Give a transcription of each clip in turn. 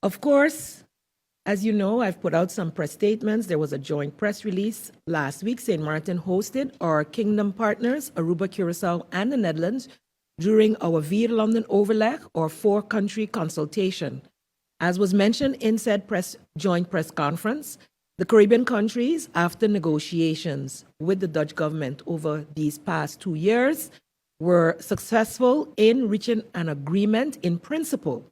Of course, as you know, I've put out some press statements. There was a joint press release last week. St. Martin hosted our kingdom partners, Aruba, Curacao, and the Netherlands, during our Vier Landen Overleg, or four-country consultation. As was mentioned in said joint press conference, the Caribbean countries, after negotiations with the Dutch government over these past 2 years, were successful in reaching an agreement in principle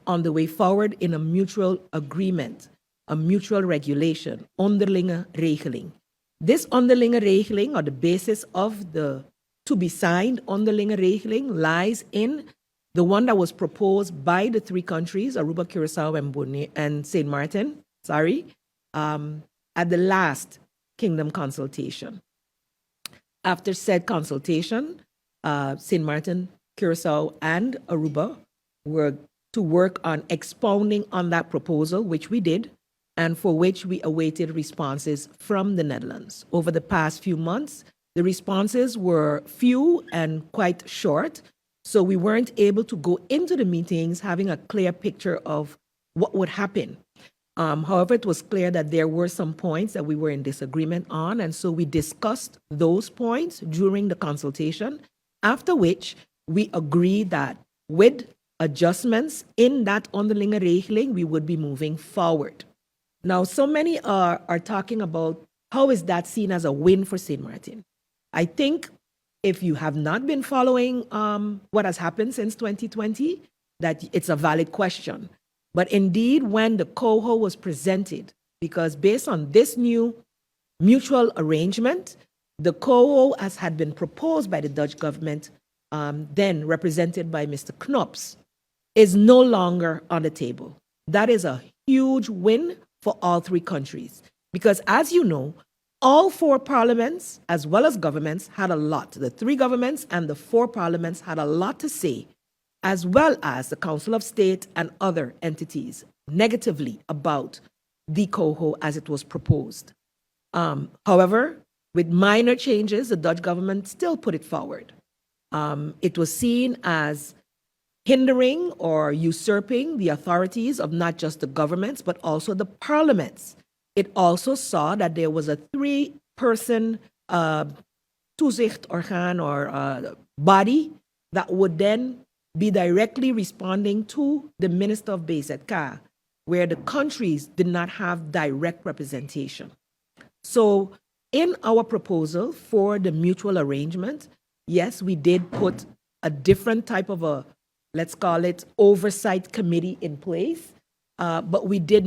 on the way forward in a mutual agreement, a mutual regulation, onderlinge regeling. This onderlinge regeling, or the basis of the to be signed onderlinge regeling, lies in the one that was proposed by the three countries, Aruba, Curacao, and St. Martin, at the last kingdom consultation. After said consultation, St. Martin, Curacao, and Aruba were to work on expounding on that proposal, which we did, and for which we awaited responses from the Netherlands. Over the past few months, the responses were few and quite short, so we weren't able to go into the meetings having a clear picture of what would happen. However, it was clear that there were some points that we were in disagreement on, and so we discussed those points during the consultation, after which we agreed that with adjustments in that onderlinge regeling, we would be moving forward. Now, so many are talking about how is that seen as a win for St. Martin. I think if you have not been following what has happened since 2020, that it's a valid question. But indeed, when the COHO was presented, because based on this new mutual arrangement, the COHO, as had been proposed by the Dutch government, then represented by Mr. Knops, is no longer on the table. That is a huge win for all three countries. Because as you know, all four parliaments, as well as governments, had a lot. The three governments and the four parliaments had a lot to say, as well as the Council of State and other entities, negatively about the COHO as it was proposed. However, with minor changes, the Dutch government still put it forward. It was seen as hindering or usurping the authorities of not just the governments, but also the parliaments. It also saw that there was a three-person toezichtorgaan or body that would then be directly responding to the Minister of BZK, where the countries did not have direct representation. So in our proposal for the mutual arrangement, yes, we did put a different type of a, let's call it, oversight committee in place, but we are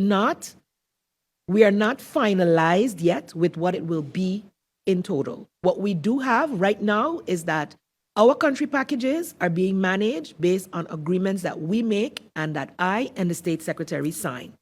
not finalized yet with what it will be in total. What we do have right now is that our country packages are being managed based on agreements that we make and that I and the State Secretary sign.